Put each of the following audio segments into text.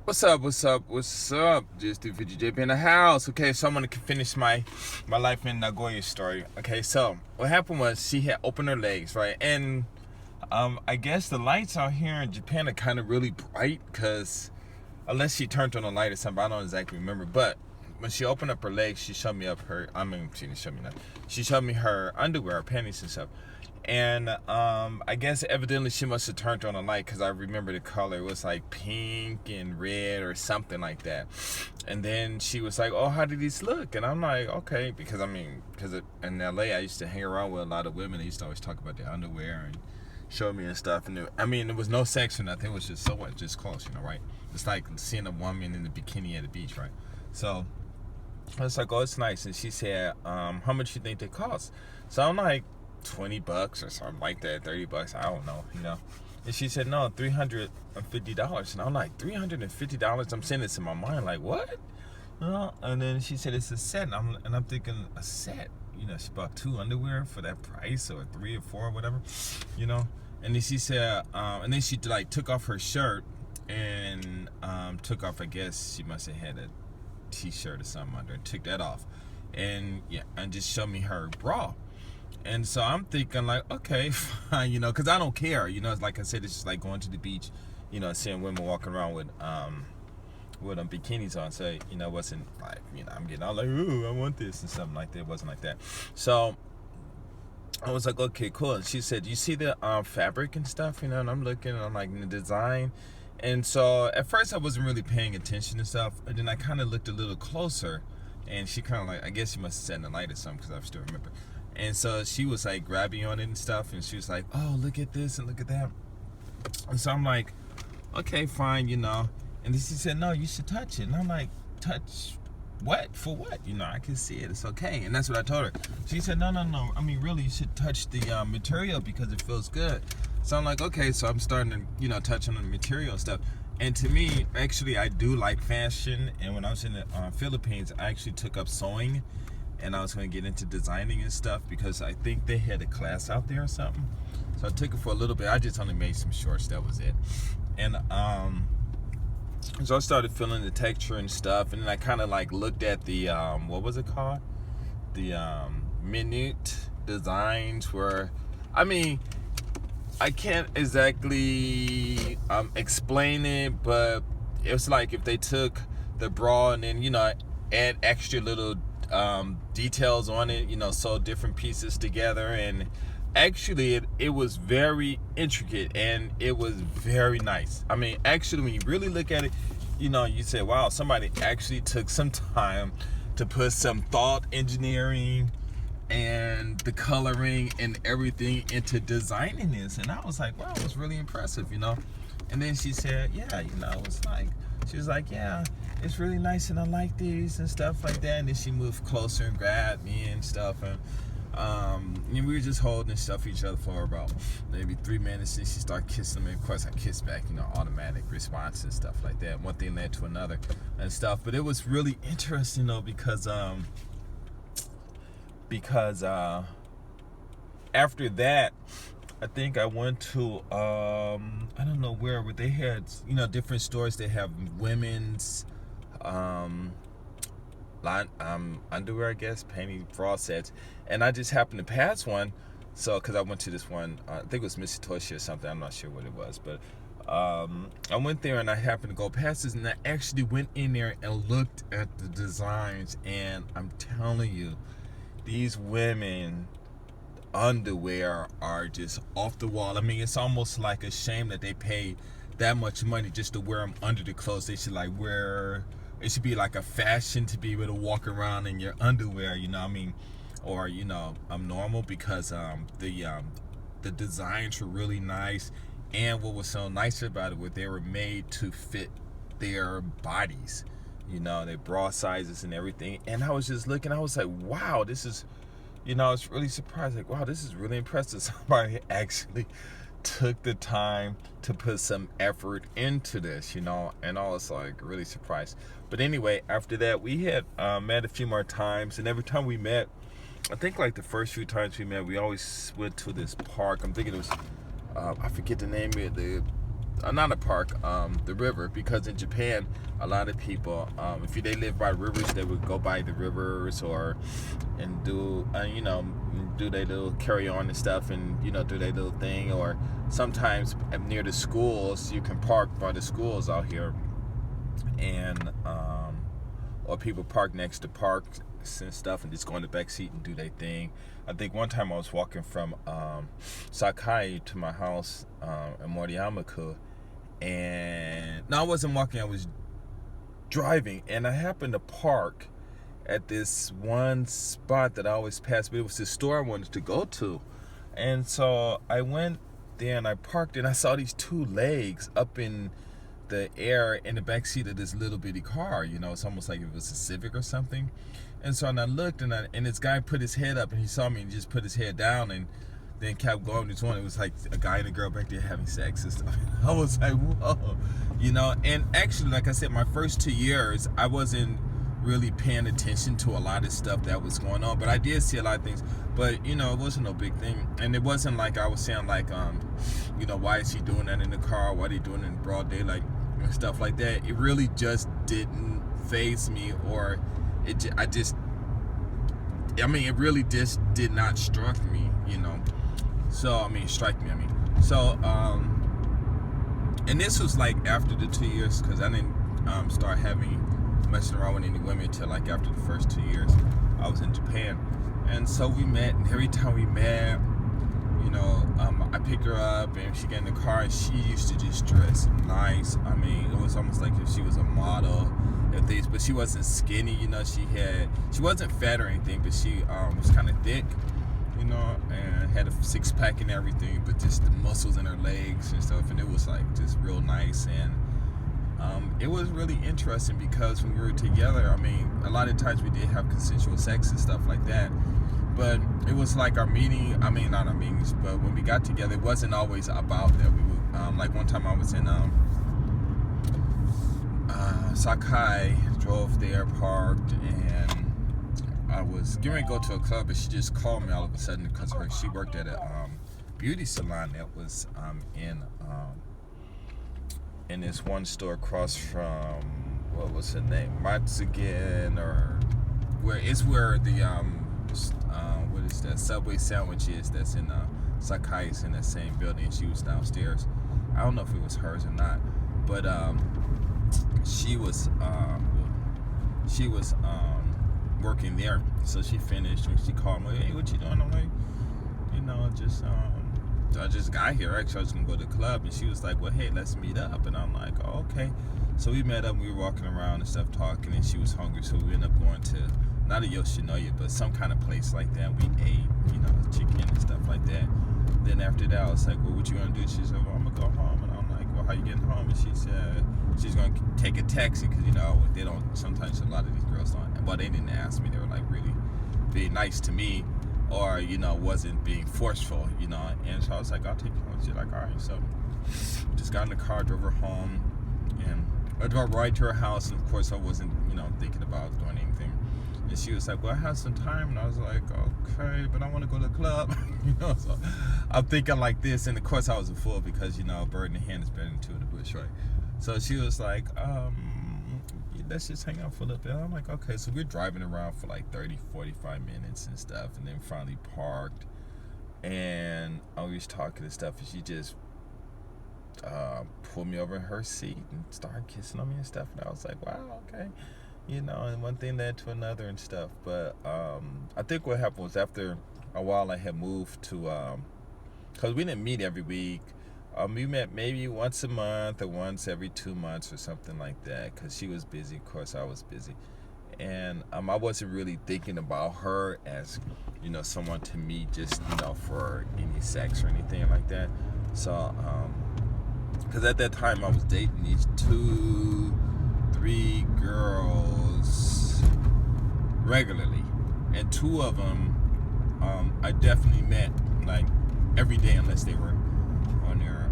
What's up? What's up? What's up? Just do VGJP in the house. Okay, so I'm gonna finish my life in Nagoya story. Okay, so what happened was she had opened her legs, right? And I guess the lights out here in Japan are kind of really bright because unless she turned on the light or something, I don't exactly remember. But when she opened up her legs, she showed me up her. I mean, she didn't show me nothing. She showed me her underwear, her panties and stuff. And I guess evidently she must have turned on the light because I remember the color. It was like pink and red or something like that. And then she was like, "Oh, how did these look?" And I'm like, "Okay," because I mean, because in LA I used to hang around with a lot of women. They used to always talk about their underwear and show me and stuff. And I mean, there was no sex or nothing. It was just so what, just close, right? It's like seeing a woman in the bikini at the beach, right? So I was like, "Oh, it's nice." And she said, "How much you think they cost?" So I'm like, $20 or something like that, $30. I don't know. And she said, "No, $350." And I'm like, $350? I'm saying this in my mind, like, what? And then she said it's a set, and I'm thinking a set. She bought two underwear for that price, or three or four, or whatever. You know. And then she said, and then she like took off her shirt and took off. I guess she must have had a t-shirt or something under, and took that off, and yeah, and just showed me her bra. And so I'm thinking like, okay, fine, because I don't care. It's like I said, it's just like going to the beach, seeing women walking around with bikinis on. So it wasn't like I'm getting all like, ooh, I want this and something like that. It wasn't like that. So I was like, okay, cool. And she said, you see the fabric and stuff, and I'm looking, and I'm like, the design. And so at first I wasn't really paying attention and stuff, and then I kind of looked a little closer, and she kind of like, I guess she must have set in the light or something because I still remember. And so she was like grabbing on it and stuff, and she was like, "Oh, look at this and look at that." And so I'm like, "Okay, fine." And then she said, "No, you should touch it." And I'm like, "Touch what? For what? I can see it. It's okay." And that's what I told her. She said, "No, no, no. I mean, really, you should touch the material because it feels good." So I'm like, "Okay." So I'm starting to, touch on the material and stuff. And to me, actually, I do like fashion. And when I was in the Philippines, I actually took up sewing, and I was going to get into designing and stuff because I think they had a class out there or something. So I took it for a little bit. I just only made some shorts. That was it. And so I started feeling the texture and stuff, and then I kind of like looked at the what was it called? The minute designs were, I mean, I can't exactly explain it, but it was like if they took the bra and then add extra little details on it, sew different pieces together, and actually it was very intricate and it was very nice. I mean, actually, when you really look at it, you say, wow, somebody actually took some time to put some thought, engineering, and the coloring and everything into designing this. And I was like, wow, it was really impressive. And then she said, yeah, it was like, she was like, yeah, it's really nice and I like these and stuff like that. And then she moved closer and grabbed me and stuff, and we were just holding stuff each other for about maybe 3 minutes, and she started kissing me. Of course I kissed back, automatic response and stuff like that. One thing led to another and stuff. But it was really interesting though, because after that, I think I went to I don't know where, but they had different stores. They have women's underwear, I guess, panty, bra sets, and I just happened to pass one. So because I went to this one, I think it was Mitsutoshi or something. I'm not sure what it was, but I went there and I happened to go past this, and I actually went in there and looked at the designs, and I'm telling you, these women underwear are just off the wall. I mean, it's almost like a shame that they pay that much money just to wear them under the clothes. They should like wear, it should be like a fashion to be able to walk around in your underwear, I mean, or normal, because the designs were really nice, and what was so nice about it was they were made to fit their bodies, their bra sizes and everything. And I was just looking, I was like, wow, this is, I was really surprised, like, wow, this is really impressive. Somebody actually took the time to put some effort into this, and I was like really surprised. But anyway, after that, we had met a few more times, and every time we met, I think like the first few times we met, we always went to this park. I'm thinking it was, I forget the name of it, not a park, the river, because in Japan, a lot of people, if they live by rivers, they would go by the rivers and do, do their little carry on and stuff, and do their little thing. Or sometimes near the schools, you can park by the schools out here, and or people park next to parks and stuff and just go in the back seat and do their thing. I think one time I was walking from Sakai to my house in Moriyamaku, and no, I wasn't walking, I was driving, and I happened to park at this one spot that I always pass, but it was the store I wanted to go to. And so I went there and I parked, and I saw these two legs up in the air in the back seat of this little bitty car. It's almost like it was a Civic or something. And so I looked, and this guy put his head up, and he saw me and just put his head down and then kept going. This one, it was like a guy and a girl back there having sex and stuff. I was like, whoa, And actually, like I said, my first 2 years, I wasn't really paying attention to a lot of stuff that was going on, but I did see a lot of things. But it wasn't no big thing, and it wasn't like I was saying like, why is he doing that in the car? Why are they doing it in broad daylight and stuff like that? It really just didn't faze me, or it really just did not strike me, So strike me. So and this was like after the 2 years, because I didn't start messing around with any women until like after the first 2 years I was in Japan. And so we met, and every time we met, I picked her up and she got in the car, and she used to just dress nice. It was almost like if she was a model and things, but she wasn't skinny. She wasn't fat or anything, but she was kind of thick, and had a six-pack and everything, but just the muscles in her legs and stuff, and it was like just real nice. And it was really interesting because when we were together, a lot of times we did have consensual sex and stuff like that, but it was like our meeting, not our meetings, but when we got together, it wasn't always about that. We would, like one time I was in Sakai, drove there, parked, and I was getting ready to go to a club, but she just called me all of a sudden because she worked at a beauty salon that was in this one store across from, what was her name, Matsugen, or where the what is that, Subway sandwich is, that's in Sakai, is in that same building. She was downstairs. I don't know if it was hers or not, but she was working there. So she finished and she called me, hey, what you doing? I'm like, I just got here. Actually, I was gonna go to the club, and she was like, well, hey, let's meet up. And I'm like, oh, okay. So we met up, we were walking around and stuff, talking, and she was hungry, so we ended up going to, not a Yoshinoya, but some kind of place like that. We ate, chicken and stuff like that. Then after that, I was like, well, what you gonna do? She said, well, I'm gonna go home. And I'm like, well, how you getting home? And she said she's gonna take a taxi, because they don't, sometimes a lot of these girls don't, well, they didn't ask me, they were like really being nice to me, or wasn't being forceful, and so I was like, I'll take you home. She's like, all right. So just got in the car, drove her home, and I drove right to her house, and of course I wasn't thinking about doing anything. And she was like, well, I have some time, and I was like, okay, but I want to go to the club. So I'm thinking like this, and of course I was a fool, because a bird in the hand is better than two in the bush, right? So she was like, let's just hang out for a little bit. I'm like, okay. So we're driving around for like 30, 45 minutes and stuff, and then finally parked, and I was talking and stuff, and she just pulled me over in her seat and started kissing on me and stuff, and I was like, wow, okay. And one thing led to another and stuff. But I think what happened was, after a while, I had moved to, because we didn't meet every week. We met maybe once a month or once every 2 months or something like that, because she was busy. Of course, I was busy. And I wasn't really thinking about her as, someone to meet just, for any sex or anything like that. So, because at that time I was dating these 2-3 girls regularly, and 2 of them I definitely met like every day, unless they were on their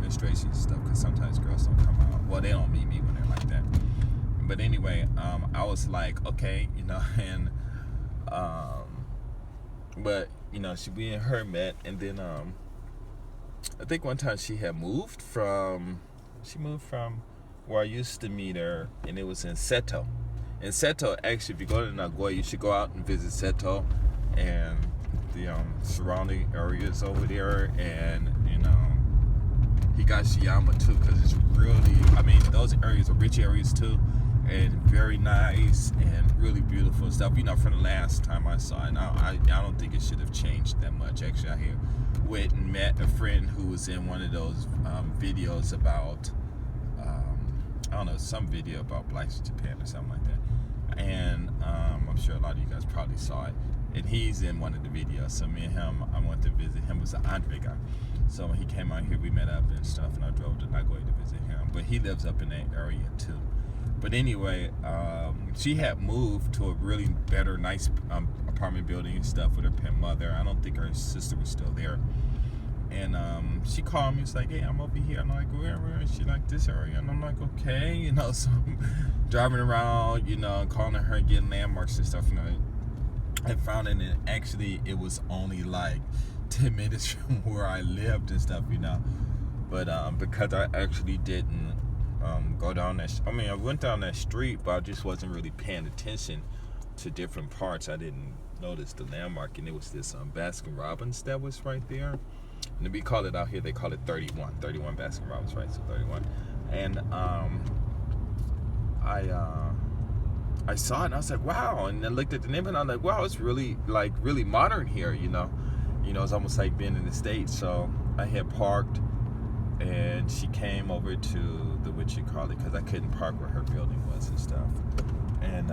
menstruation and stuff, because sometimes girls don't come out, well, they don't meet me when they're like that. But anyway, I was like, okay, and but we and her met, and then I think one time she moved from where I used to meet her, and it was in Seto. In Seto, actually, if you go to Nagoya, you should go out and visit Seto and the surrounding areas over there, and Higashiyama too, because it's really, I mean, those areas are rich areas too, and very nice and really beautiful and stuff. From the last time I saw it, I don't think it should have changed that much. Actually, I went and met a friend who was in one of those videos about, I don't know, some video about Blacks in Japan or something like that. And I'm sure a lot of you guys probably saw it. And he's in one of the videos. So me and him, I went to visit him. It was an Andre guy. So when he came out here, we met up and stuff, and I drove to Nagoya to visit him. But he lives up in that area too. But anyway, she had moved to a really better, nice apartment building and stuff with her pet mother. I don't think her sister was still there. And she called me. It's like, hey, I'm over here. I'm like, where? And she like, this area. And I'm like, okay. So I'm driving around, calling her, getting landmarks and stuff. I found it, and actually it was only like 10 minutes from where I lived and stuff, But because I actually didn't go down that, I went down that street, but I just wasn't really paying attention to different parts. I didn't notice the landmark, and it was this Baskin Robbins that was right there. And we call it out here, they call it 31 Baskin Robbins, right? So 31. And I saw it and I was like, wow. And then looked at the name and I'm like, wow, it's really modern here, It's almost like being in the States. So I had parked, and she came over to because I couldn't park where her building was and stuff. And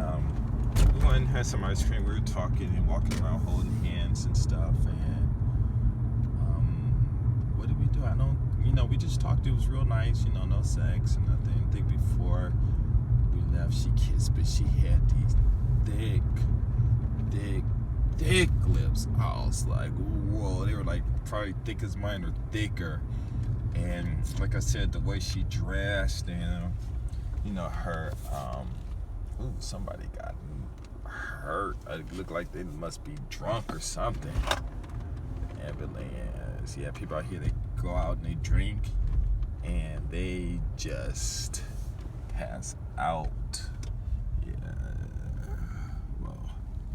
we went and had some ice cream. We were talking and walking around holding hands and stuff. And what did we do? I don't, we just talked. It was real nice, no sex and nothing. I think before we left, she kissed, but she had these thick lips. I was like, whoa, they were like probably thick as mine or thicker. And like I said, the way she dressed and her somebody got hurt. It looked like they must be drunk or something. Ambulance. Yeah, people out here, they go out and they drink and they just pass out.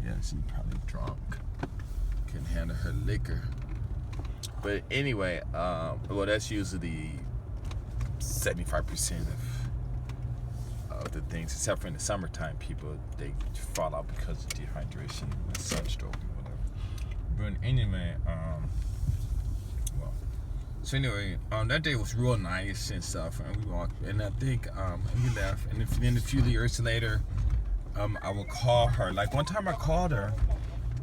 Yeah, she's probably drunk. Couldn't handle her liquor. But anyway, that's usually 75% of the things, except for in the summertime, people, they fall out because of dehydration, sunstroke, or whatever. But anyway, that day was real nice and stuff, and we walked, and I think, we left, and then a few years later, I would call her. Like one time I called her,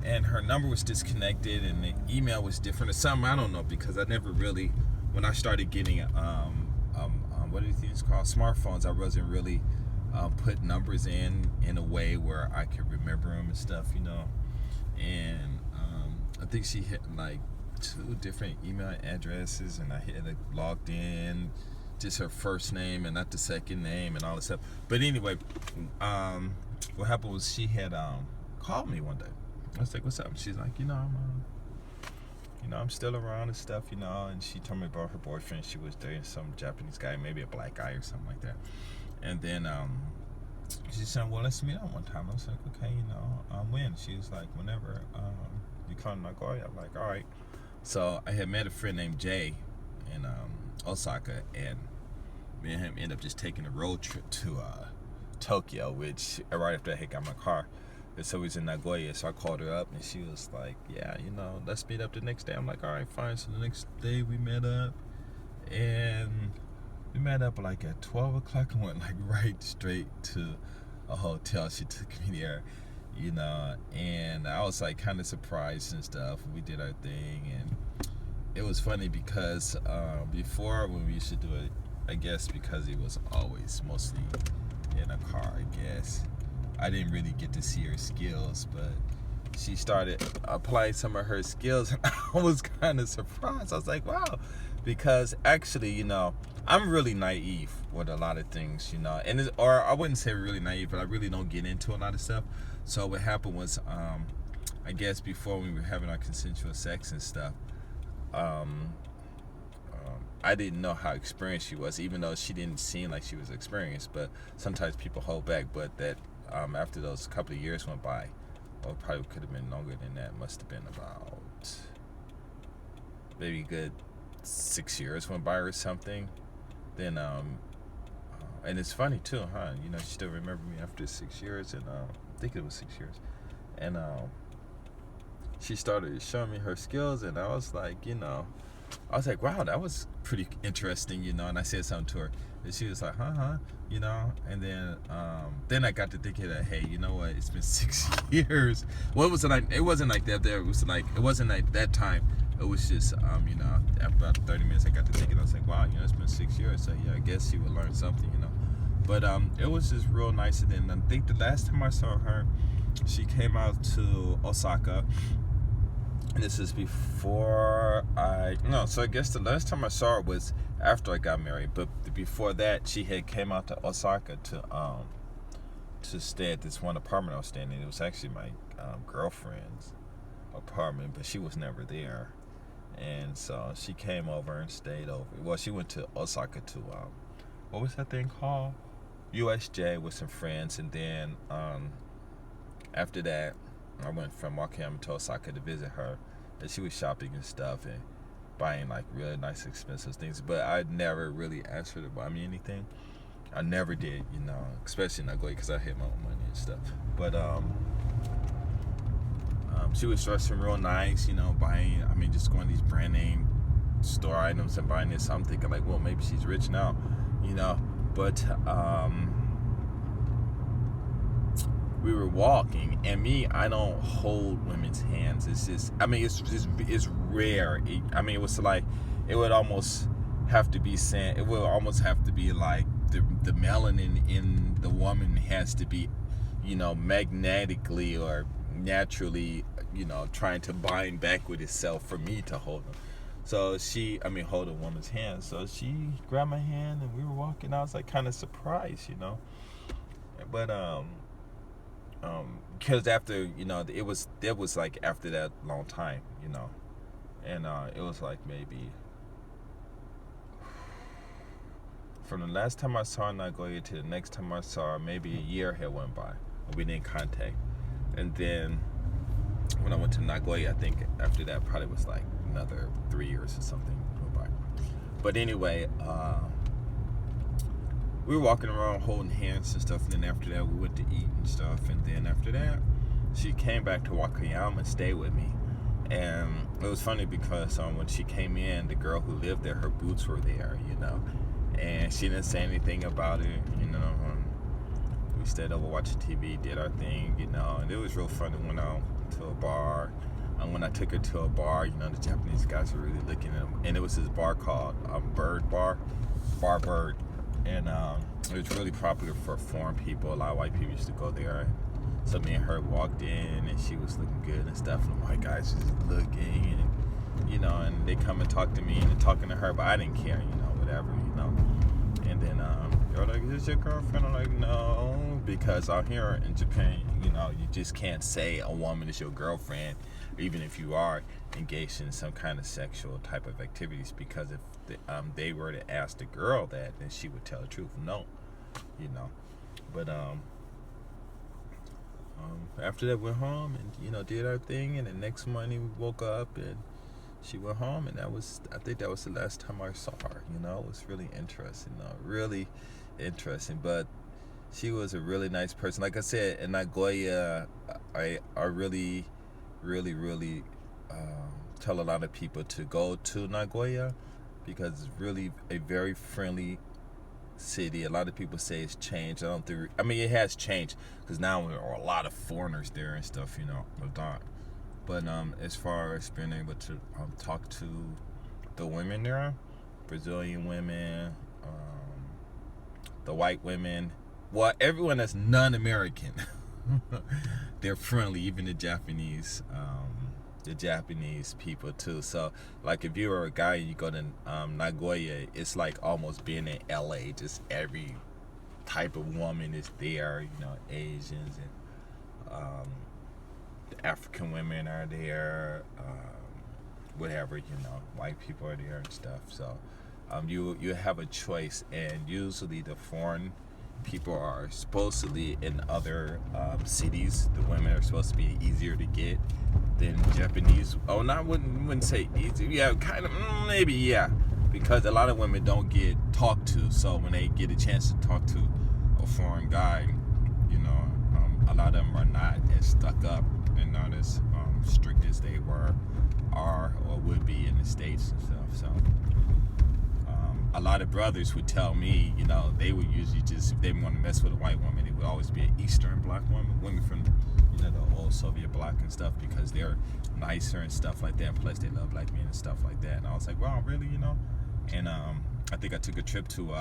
and her number was disconnected, and the email was different or something. I don't know, because I never really, when I started getting what are these things called, smartphones, I wasn't really put numbers in a way where I could remember them and stuff, And I think she had like 2 different email addresses, and I had logged in just her first name and not the second name and all this stuff. But anyway, what happened was she had called me one day. I was like, what's up? She's like, I'm still around and stuff, and she told me about her boyfriend. She was dating some Japanese guy, maybe a black guy or something like that. And then she said, well, let's meet up one time. I was like, okay, when? She was like, whenever you come to Nagoya. I'm like, all right. So I had met a friend named Jay in Osaka, and me and him ended up just taking a road trip to Tokyo, which right after I had got my car. And so we was in Nagoya, so I called her up, and she was like, yeah, let's meet up the next day. I'm like, all right, fine. So the next day we met up, and we met up like at 12 o'clock and went like right straight to a hotel. She took me there, and I was like kind of surprised and stuff. We did our thing, and it was funny because before, when we used to do it, I guess because it was always mostly in a car, I guess, I didn't really get to see her skills, but she started applying some of her skills, and I was kind of surprised. I was like, wow, because actually, I'm really naive with a lot of things, or I wouldn't say really naive, but I really don't get into a lot of stuff. So what happened was, I guess before we were having our consensual sex and stuff, I didn't know how experienced she was, even though she didn't seem like she was experienced. But sometimes people hold back. But that after those couple of years went by, or probably could have been longer than that. Must have been about maybe good 6 years went by or something. Then and it's funny too, huh? You know, she still remembered me after 6 years, and I think it was 6 years, and she started showing me her skills, and I was like, wow, that was pretty interesting, and I said something to her, and she was like, and then I got to thinking that, hey, you know what? It's been 6 years. Well, it wasn't like that. It wasn't like that time. It was just, after about 30 minutes, I got to thinking. I was like, wow, it's been 6 years. So yeah, I guess she would learn something, But it was just real nice. And then I think the last time I saw her, she came out to Osaka. And this is before so I guess the last time I saw her was after I got married. But before that, she had came out to Osaka to stay at this one apartment I was staying in. It was actually my girlfriend's apartment, but she was never there. And so she came over and stayed over. Well, she went to Osaka to what was that thing called? USJ with some friends, and then after that, I went from Wakayama to Osaka to visit her, and she was shopping and stuff and buying like really nice expensive things. But I never really asked her to buy me anything. I never did, especially in Nagoya, because I had my own money and stuff. But she was dressing real nice, buying. Just going to these brand name store items and buying this. So I'm thinking like, well, maybe she's rich now, But we were walking, and I don't hold women's hands. It's just, it's rare. It was like, it would almost have to be saying, it would almost have to be like the melanin in the woman has to be, magnetically or naturally, trying to bind back with itself for me to hold them. So hold a woman's hand. So she grabbed my hand, and we were walking. I was like kind of surprised, But because after it was like after that long time, and it was like maybe from the last time I saw Nagoya to the next time I saw her, maybe a year had went by, and we didn't contact. And then when I went to Nagoya, I think after that probably was like another 3 years or something went by. But anyway, we were walking around holding hands and stuff, and then after that we went to eat and stuff, and then after that she came back to Wakayama and stayed with me. And it was funny because when she came in, the girl who lived there, her boots were there, and she didn't say anything about it, we stayed over watching TV, did our thing, and it was real fun. We went out to a bar, and when I took her to a bar, the Japanese guys were really looking at them, and it was this bar called Bird Bar Bird. And it was really popular for foreign people. A lot of white people used to go there. So me and her walked in, and she was looking good and stuff. And the white guys just looking, and and they come and talk to me and talking to her, but I didn't care, whatever, And then they're like, "Is this your girlfriend?" I'm like, "No," because out here in Japan, you just can't say a woman is your girlfriend, even if you are engaged in some kind of sexual type of activities, because if they were to ask the girl that, then she would tell the truth, no, But after that, we went home and did our thing, and the next morning we woke up and she went home, and I think that was the last time I saw her. It was really interesting, really interesting. But she was a really nice person. Like I said, in Nagoya, I really, really, really tell a lot of people to go to Nagoya, because it's really a very friendly city. A lot of people say it's changed. It has changed, because now there are a lot of foreigners there and stuff, But as far as being able to talk to the women there, Brazilian women, the white women, well, everyone that's non-American, they're friendly. Even the Japanese people too. So like if you were a guy and you go to Nagoya, it's like almost being in LA. Just every type of woman is there. Asians and the African women are there. Whatever, white people are there and stuff. So you have a choice, and usually the foreign people are supposedly in other cities. The women are supposed to be easier to get than Japanese. Oh, not wouldn't say easy. Yeah, kind of maybe yeah, because a lot of women don't get talked to. So when they get a chance to talk to a foreign guy, you know, a lot of them are not as stuck up and not as strict as they are or would be in the States and stuff. So a lot of brothers would tell me, you know, they would usually just, if they want to mess with a white woman, it would always be an Eastern black women from, you know, the old Soviet bloc and stuff, because they're nicer and stuff like that. And plus, they love black men and stuff like that. And I was like, wow, really, you know? And I think I took a trip to,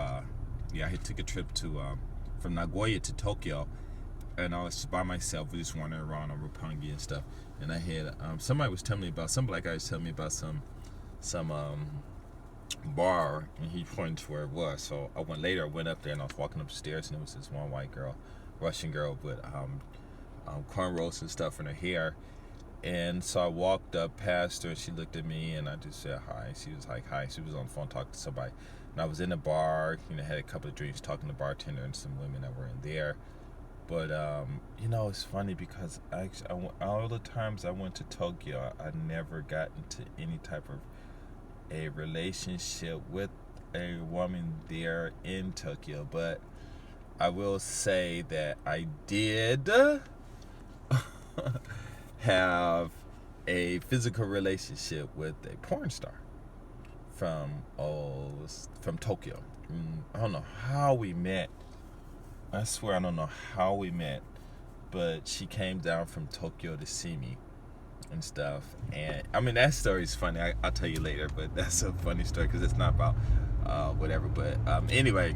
from Nagoya to Tokyo, and I was just by myself, just wandering around on Roppongi and stuff. And I had somebody was telling me about, some black guy was telling me about some bar, and he pointed to where it was. So I went up there, and I was walking up the stairs, and it was this one white girl, Russian girl, with cornrows and stuff in her hair. And so I walked up past her, and she looked at me, and I just said hi. She was like, hi. She was on the phone talking to somebody. And I was in the bar, you know, had a couple of drinks, talking to the bartender and some women that were in there. But, you know, it's funny because all the times I went to Tokyo, I never got into any type of a relationship with a woman there in Tokyo. But I will say that I did have a physical relationship with a porn star from Tokyo. I don't know how we met. I swear I don't know how we met, but she came down from Tokyo to see me and stuff. And I mean, that story is funny. I'll tell you later, but that's a funny story because it's not about whatever. But anyway,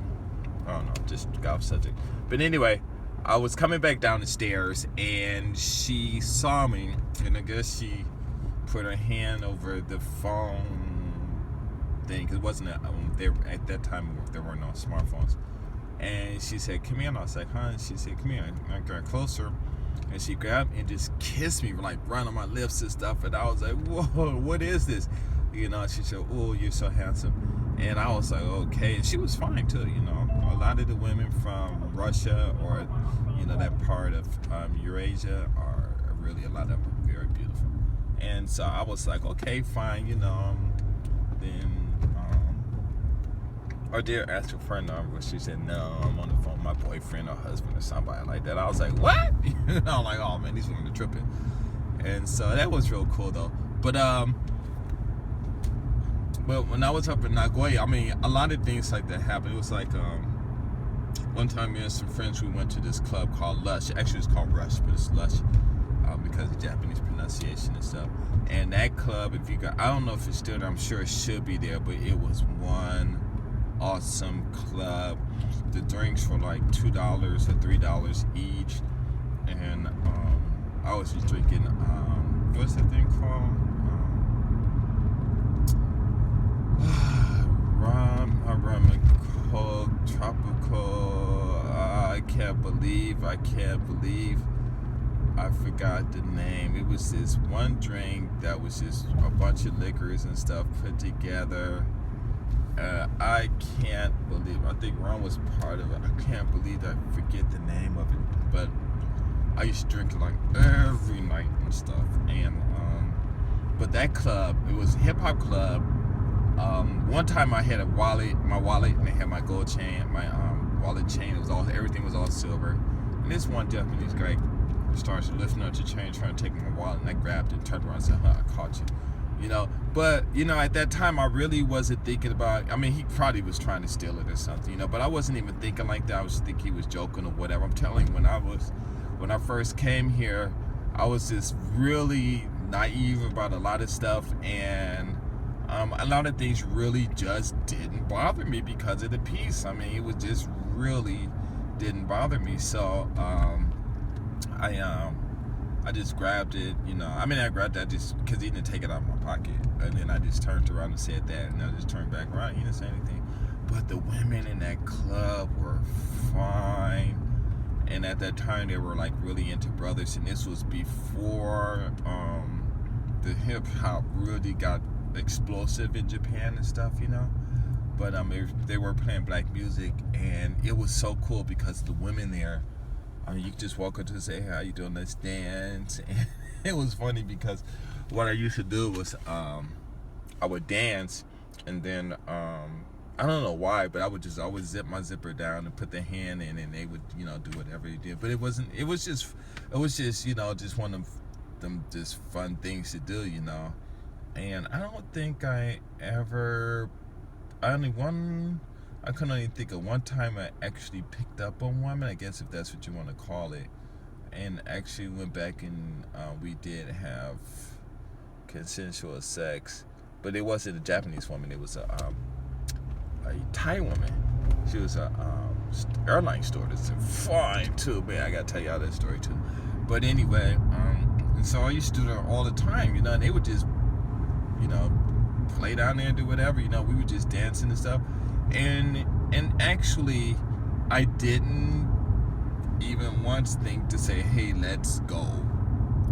I don't know, just got off subject. But anyway, I was coming back down the stairs, and she saw me, and I guess she put her hand over the phone thing, because it wasn't there at that time. There were no smartphones. And she said, come here. And I was like, huh? And she said, come here. And I got closer, and she grabbed me and just kissed me, like right on my lips and stuff. And I was like, whoa, what is this? You know, she said, oh, you're so handsome. And I was like, okay. And she was fine too, you know. A lot of the women from Russia, or, you know, that part of Eurasia, are really, a lot of them are very beautiful. And so I was like, okay, fine, you know. Then I did ask her for a number. She said, no, I'm on the phone with my boyfriend or husband or somebody like that. I was like, what? I'm like, oh man, these women are tripping. And so that was real cool though. But when I was up in Nagoya, I mean, a lot of things like that happened. It was like one time me and some friends, we went to this club called Lush. Actually, it's called Rush, but it's Lush because of Japanese pronunciation and stuff. And that club, if you got, I don't know if it's still there, I'm sure it should be there, but it was one awesome club. The drinks were like $2 or $3 each, and I was just drinking what's that thing called? Rum and Coke, tropical. I can't believe I forgot the name. It was this one drink that was just a bunch of liquors and stuff put together. I can't believe, I think rum was part of it. I can't believe I forget the name of it. But I used to drink it like every night and stuff. And but that club, it was a hip hop club. One time I had my wallet, and I had my gold chain, my wallet chain. It was everything was all silver. And this one Japanese guy starts lifting up the chain, trying to take my wallet, and I grabbed it, turned around and said, huh, I caught you. You know, but, you know, at that time, I really wasn't thinking about, I mean, he probably was trying to steal it or something, you know, but I wasn't even thinking like that. I was thinking he was joking or whatever. I'm telling you, when I first came here, I was just really naive about a lot of stuff, and a lot of things really just didn't bother me because of the peace. I mean, it was just really didn't bother me. So, I just grabbed it, you know. I mean, I grabbed that just because he didn't take it out of my pocket. And then I just turned around and said that, and I just turned back around. He didn't say anything. But the women in that club were fine. And at that time, they were like really into brothers. And this was before the hip hop really got explosive in Japan and stuff, you know. but they were playing black music, and it was so cool because the women there, you could just walk up to say, "Hey, how you doing? Let's dance." And it was funny because what I used to do was I would dance, and then I don't know why, but I would just always zip my zipper down and put the hand in, and they would, do whatever they did. But it wasn't. It was just just one of them just fun things to do, And I don't think I ever. I couldn't even think of one time I actually picked up on women, I guess, if that's what you want to call it, and actually went back and we did have consensual sex, but it wasn't a Japanese woman. It was a Thai woman. She was a airline stewardess, and fine too, man. I gotta tell y'all that story too. But anyway, and so I used to do that all the time, and they would just, play down there and do whatever, we were just dancing and stuff, and actually, I didn't even once think to say, hey, let's go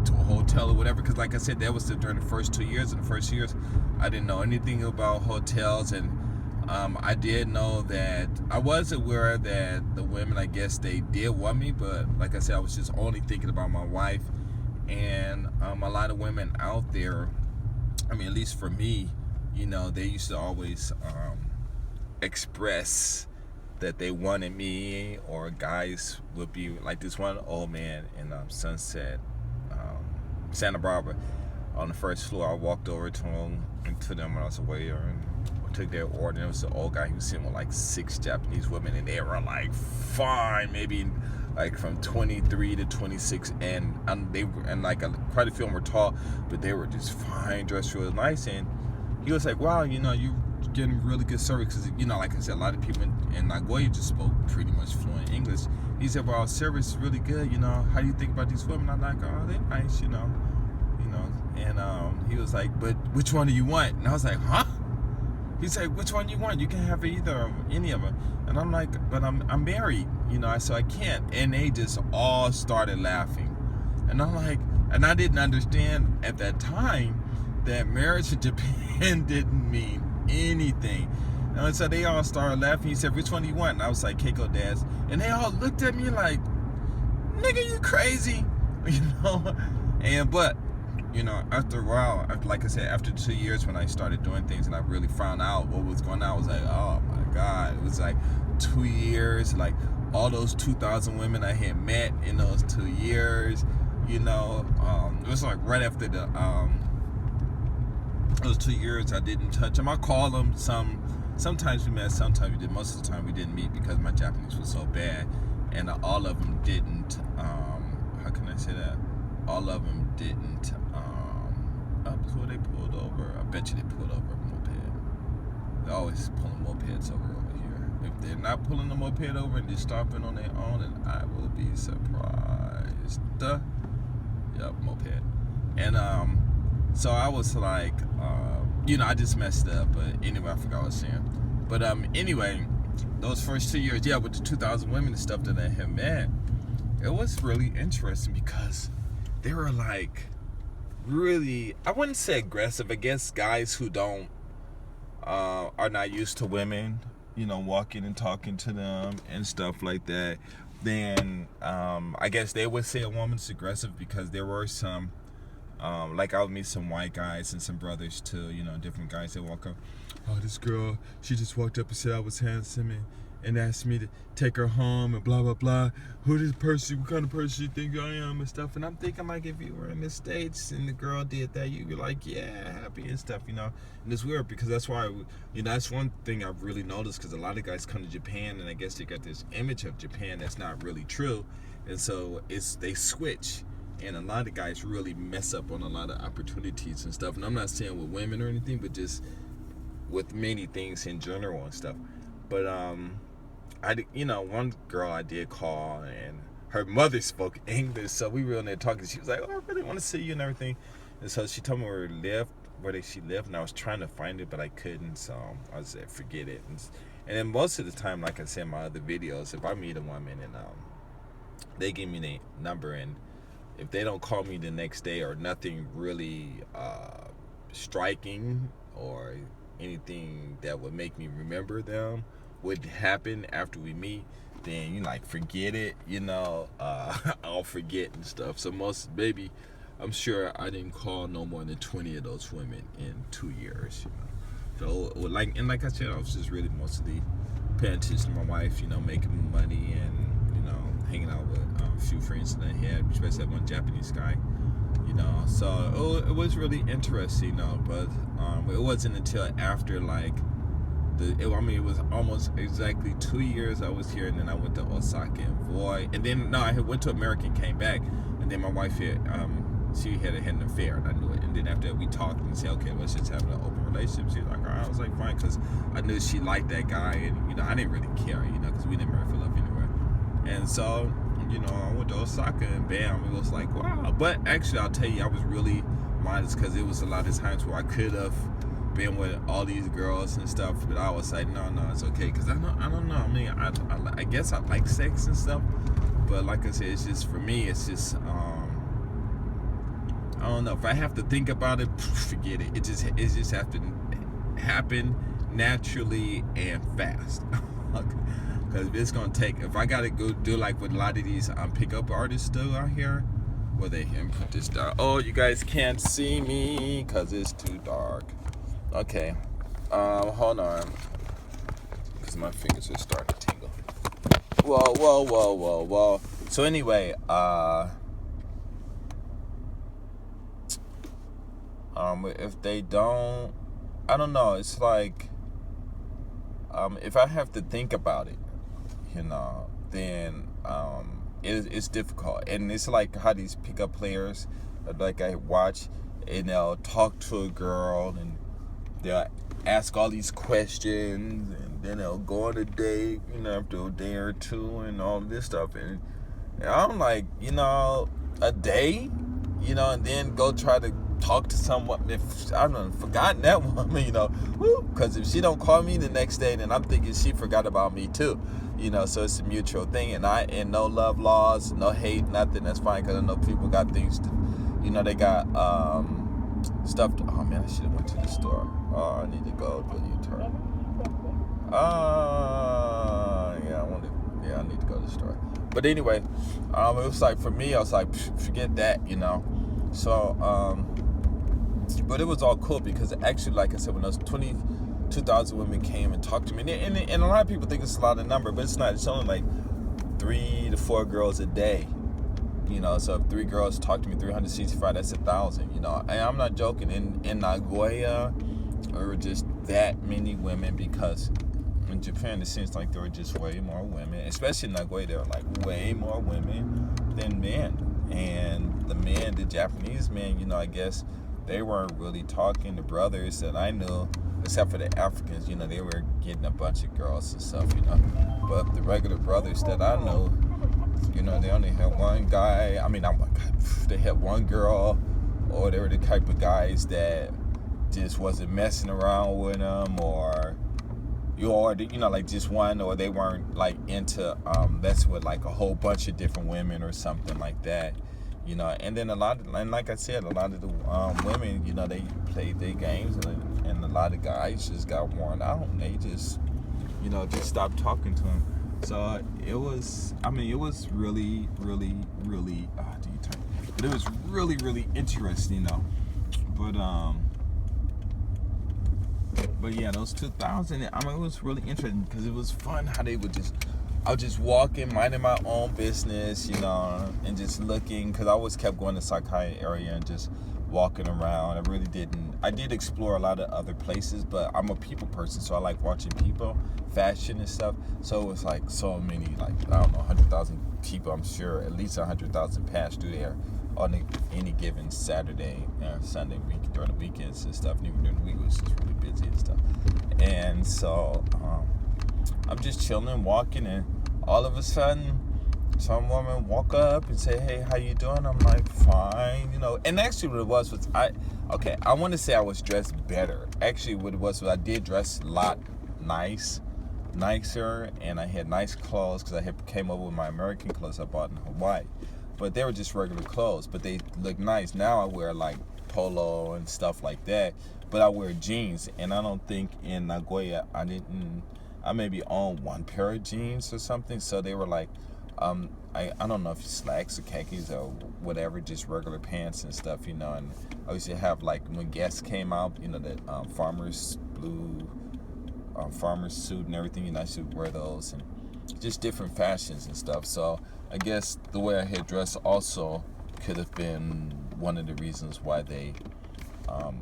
to a hotel or whatever, because like I said, that was during the first 2 years. In the first years, I didn't know anything about hotels, and I did know that I was aware that the women, I guess, they did want me, but like I said, I was just only thinking about my wife. And a lot of women out there, at least for me, they used to always express that they wanted me, or guys would be like this one old man in Sunset, Santa Barbara, on the first floor. I walked over to them when I was a waiter, and took their order. And it was an old guy who was sitting with like 6 Japanese women, and they were like fine, maybe like from 23 to 26, and they were, and like quite a few of them were tall, but they were just fine, dressed really nice. And he was like, wow, you're getting really good service, because like I said, a lot of people in Nagoya just spoke pretty much fluent English. He said, well, our service is really good, how do you think about these women? I'm like, oh, they're nice, and he was like, but which one do you want? And I was like, huh? He's like, which one you want? You can have any of them. And I'm like, but I'm married, so I can't. And they just all started laughing. And I'm like, and I didn't understand at that time that marriage in Japan didn't mean anything. And so they all started laughing. He said, which one do you want? And I was like, Keiko Dance. And they all looked at me like, nigga, you crazy, but after a while, like I said, after 2 years, when I started doing things and I really found out what was going on, I was like, oh my God. It was like 2 years, like all those 2,000 women I had met in those 2 years, it was like right after those 2 years, I didn't touch them. I called them sometimes we met, sometimes we did. Most of the time we didn't meet because my Japanese was so bad, and all of them didn't, how can I say that? All of them didn't, before they pulled over, I bet you they pulled over a moped. They're always pulling mopeds over here. If they're not pulling the moped over and they're stopping on their own, then I will be surprised. Yep, moped. And so I was like, I just messed up, but anyway, I forgot what I was saying. But anyway, those first 2 years, with the 2,000 women and stuff that I had met, it was really interesting because they were like really, I wouldn't say aggressive. I guess guys who don't are not used to women, walking and talking to them and stuff like that, then I guess they would say a woman's aggressive, because there were some like I would meet some white guys and some brothers too, different guys that walk up, oh, this girl, she just walked up and said I was handsome, and asked me to take her home and blah blah blah. Who this person? What kind of person you think I am and stuff? And I'm thinking, like, if you were in the States and the girl did that, you'd be like, yeah, happy and stuff, And it's weird because that's why, that's one thing I've really noticed, because a lot of guys come to Japan and I guess they got this image of Japan that's not really true, and so they switch. And a lot of guys really mess up on a lot of opportunities and stuff. And I'm not saying with women or anything, but just with many things in general and stuff. But one girl I did call, and her mother spoke English, so we were in there talking. She was like, oh, I really want to see you and everything. And so she told me where she lived, and I was trying to find it, but I couldn't. So I was like, forget it. And then most of the time, like I said in my other videos, if I meet a woman and they give me their number, and if they don't call me the next day or nothing really striking or anything that would make me remember them would happen after we meet, then you like forget it, I'll forget and stuff. So I'm sure I didn't call no more than 20 of those women in 2 years, So like I said, I was just really mostly paying attention to my wife, making money and hanging out with a few friends that I had, especially that one Japanese guy, So it was really interesting, but it wasn't until after it was almost exactly 2 years I was here, and then I went to Osaka and then I went to America and came back, and then my wife she had an affair, and I knew it. And then after that, we talked and said, okay, let's just have an open relationship. She was like, all right. I was like, fine, because I knew she liked that guy, and I didn't really care, because we didn't marry for love anyway. And so, I went to Osaka, and bam, it was like, wow. But actually, I'll tell you, I was really modest, because it was a lot of times where I could have been with all these girls and stuff, but I was like, no, it's okay, because I don't know. I mean, I guess I like sex and stuff, but like I said, it's just, for me, it's just, I don't know. If I have to think about it, forget it. It just have to happen naturally and fast. Because it's gonna take. If I gotta go do like what a lot of these pickup artists do out here, where they can put this down. Oh, you guys can't see me because it's too dark. Okay, hold on, because my fingers are starting to tingle. Whoa. So anyway, if they don't, I don't know. It's like, if I have to think about it, then it's difficult. And it's like how these pickup players, like I watch, and they'll talk to a girl, and they'll ask all these questions, and then they'll go on a date, after a day or two, and all this stuff. And I'm like, a day, and then go try to talk to someone. If I don't forgotten that woman, because if she don't call me the next day, then I'm thinking she forgot about me too, So it's a mutual thing, and no love laws, no hate, nothing. That's fine, because I know people got things to, they got stuff. Oh man, I should have went to the store. Oh, I need to go do a U-turn. I need to go to the store. But anyway, it was like, for me, I was like, forget that, So, but it was all cool, because actually, like I said, when those 22,000 women came and talked to me, and a lot of people think it's a lot of number, but it's not. It's only like 3 to 4 girls a day, So if 3 girls talk to me 365, that's 1,000, And I'm not joking. In Nagoya, there were just that many women, because in Japan, it seems like there were just way more women, especially in Nagoya. There were like way more women than men, and the Japanese men, I guess they weren't really talking. The brothers that I knew, except for the Africans, they were getting a bunch of girls and stuff, But the regular brothers that I know, they only had one guy. I mean, they had one girl, or they were the type of guys that just wasn't messing around with them, or like just one, or they weren't like into messing with like a whole bunch of different women or something like that. And then like I said, a lot of the women, they played their games, and a lot of guys just got worn out, and they just stopped talking to them. So it was really, really, really, but it was really, really interesting, But yeah, those 2,000, it was really interesting, because it was fun how they would I was just walking, minding my own business, and just looking, because I always kept going to Sakai area and just walking around. I did explore a lot of other places, but I'm a people person, so I like watching people, fashion and stuff. So it was like so many, like, I don't know, 100,000 people, I'm sure, at least 100,000 pass through there on any given Saturday, Sunday week, during the weekends and stuff, and even during the week it was just really busy and stuff. And so I'm just chilling, walking, and all of a sudden, some woman walk up and say, "Hey, how you doing?" I'm like, "Fine," And actually, what it was I want to say I was dressed better. Actually, what it was I did dress a lot nicer, and I had nice clothes, because I came over with my American clothes I bought in Hawaii. But they were just regular clothes, but they look nice. Now I wear like polo and stuff like that. But I wear jeans, and I don't think in Nagoya I maybe own one pair of jeans or something. So they were like, I don't know if it's slacks or khakis or whatever, just regular pants and stuff, And I used to have, like, when Guess came out, that farmer's blue, farmer's suit and everything, I used to wear those and just different fashions and stuff. So I guess the way I had dressed also could have been one of the reasons why they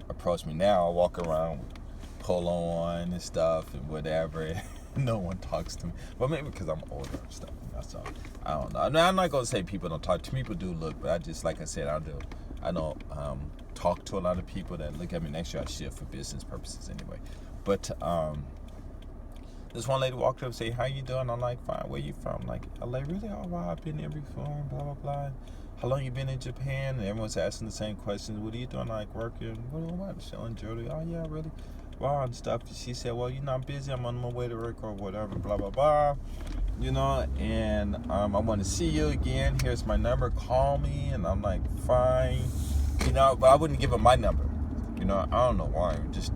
approached me. Now I walk around with polo on and stuff and whatever. No one talks to me. But maybe because I'm older and stuff. So I don't know. I'm not gonna say people don't talk to me. People do look, but I just, like I said, I don't talk to a lot of people that look at me. Next year I should for business purposes anyway. But this one lady walked up and said, "How you doing?" I'm like, "Fine. Where you from?" I'm like, "LA." "Really? Oh wow, I've been there before." Blah blah blah. "How long you been in Japan?" And everyone's asking the same questions. "What are you doing?" Like, "Working." "What? Selling jewelry." "Oh yeah, really?" Wow, and stuff. She said, "Well, you're not busy. I'm on my way to work or whatever." Blah blah blah. And I want to see you again. Here's my number. Call me. And I'm like, fine. But I wouldn't give them my number. I don't know why. Just,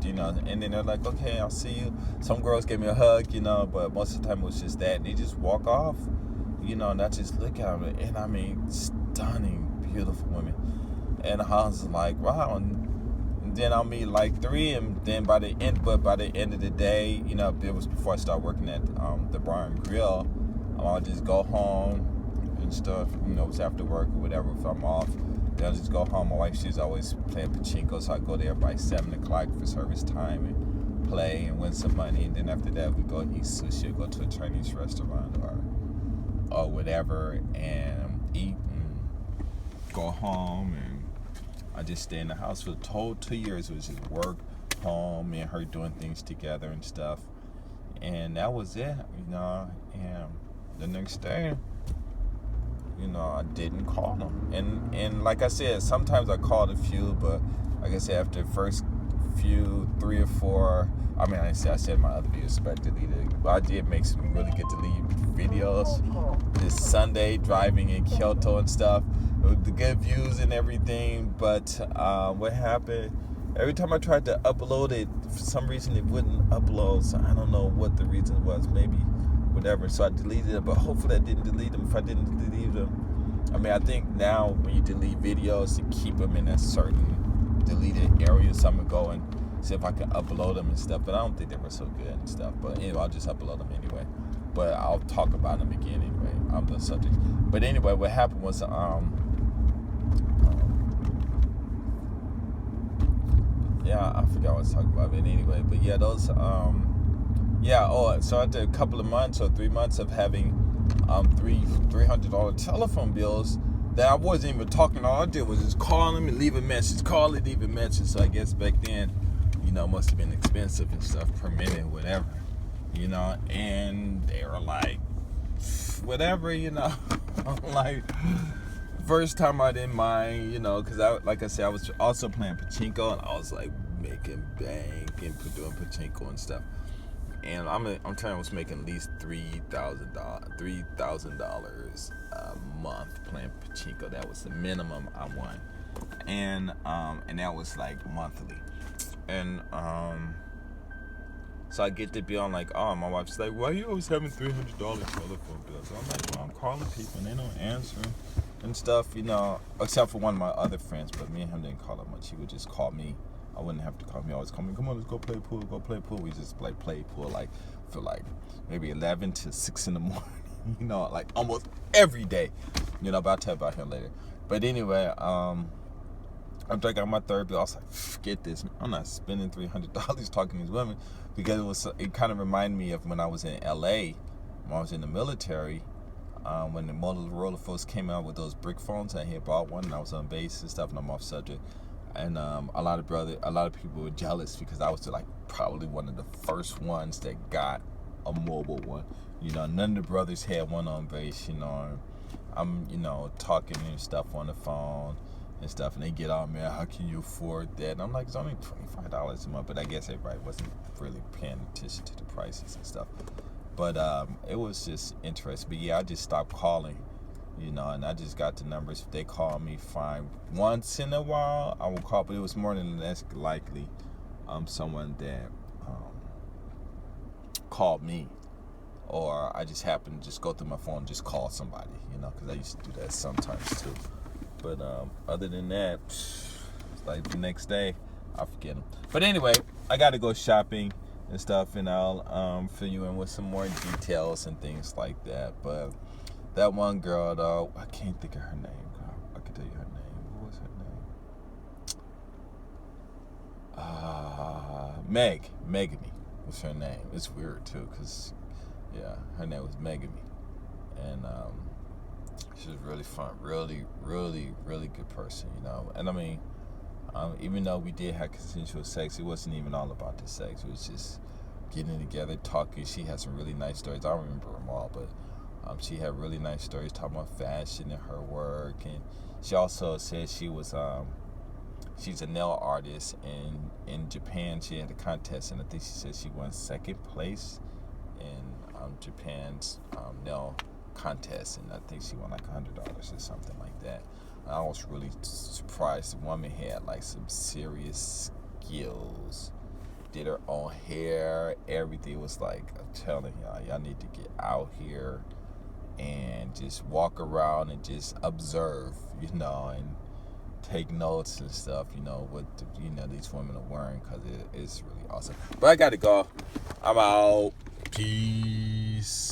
and then they're like, okay, I'll see you. Some girls gave me a hug, but most of the time it was just that. And they just walk off, and I just look at them. And I mean, stunning, beautiful women. And I was like, wow. And then I'll meet like three, and then by the end of the day, it was before I started working at the bar and grill. I'll just go home and stuff. It was after work or whatever. If I'm off, then I'll just go home. My wife, she's always playing pachinko, so I go there by 7:00 for service time and play and win some money. And then after that, we go eat sushi, or go to a Chinese restaurant or whatever, and eat and go home. And I just stayed in the house for the whole 2 years. It was just work, home, me and her doing things together and stuff. And that was it, And the next day, I didn't call them. And like I said, sometimes I called a few, but like I said, after the first few, 3 or 4, I said my other videos, but I deleted it. But I did make some really good deleted videos. This Sunday, driving in Kyoto and stuff. With the good views and everything, but what happened, every time I tried to upload it, for some reason it wouldn't upload, so I don't know what the reason was, maybe whatever, so I deleted it, but hopefully I didn't delete them. If I didn't delete them, I think now when you delete videos, to keep them in a certain deleted area, so I'm going to go and see if I can upload them and stuff, but I don't think they were so good and stuff, but anyway, I'll just upload them anyway, but I'll talk about them again anyway, on the subject. But anyway, what happened was, I forgot what I was talking about. But anyway, but yeah, those, so after a couple of months or 3 months of having $300 telephone bills that I wasn't even talking, all I did was just call them and leave a message, leave a message. So I guess back then, must have been expensive and stuff per minute, whatever, and they were like, whatever, like, first time I didn't mind, because like I said, I was also playing pachinko, and I was like making bank and doing pachinko and stuff. And I'm telling you, I was making at least $3,000 a month playing pachinko. That was the minimum I won, and that was like monthly. And so I get the bill, I'm like, oh, my wife's like, why are you always having $300 telephone bills? So I'm like, well, I'm calling people and they don't answer and stuff, except for one of my other friends, but me and him didn't call that much. He would just call me. I wouldn't have to call me. Always call me, come on, let's go play pool. We just play pool like for like maybe 11 to 6 in the morning, like almost every day, but I'll tell you about him later. But anyway, after I got my third bill, I was like, forget this. I'm not spending $300 talking to these women, because it kind of reminded me of when I was in LA, when I was in the military, when the Motorola folks came out with those brick phones. I had bought one, and I was on base and stuff, and I'm off subject. And a lot of people were jealous because I was like probably one of the first ones that got a mobile one. None of the brothers had one on base. I'm talking and stuff on the phone and stuff, and they get on, man, how can you afford that? And I'm like, it's only $25 a month, but I guess everybody wasn't really paying attention to the prices and stuff. But it was just interesting. But yeah, I just stopped calling you know, and I just got the numbers. If they call me, fine. Once in a while, I will call, but it was more than less likely someone that called me, or I just happened to just go through my phone and just call somebody, you know, because I used to do that sometimes too. But other than that, it's like the next day, I forget them. But anyway, I got to go shopping and stuff, and I'll fill you in with some more details and things like that. But that one girl, though, I can't think of her name, girl. I can tell you her name. What was her name? Megami was her name. It's weird, too, because, yeah, her name was Megami. And she was really fun. Really, really, really good person, you know. And, I mean, even though we did have consensual sex, it wasn't even all about the sex. It was just getting together, talking. She had some really nice stories. I don't remember them all, but she had really nice stories talking about fashion and her work. And she also said she was she's a nail artist, and in Japan she had a contest, and I think she said she won second place in Japan's nail contest, and I think she won like $100 or something like that. I was really surprised. The woman had like some serious skills. Did her own hair, everything. Was like, I'm telling y'all need to get out here and just walk around and just observe, you know, and take notes and stuff, you know, what these women are wearing, because it's really awesome. But I gotta go. I'm out. Peace.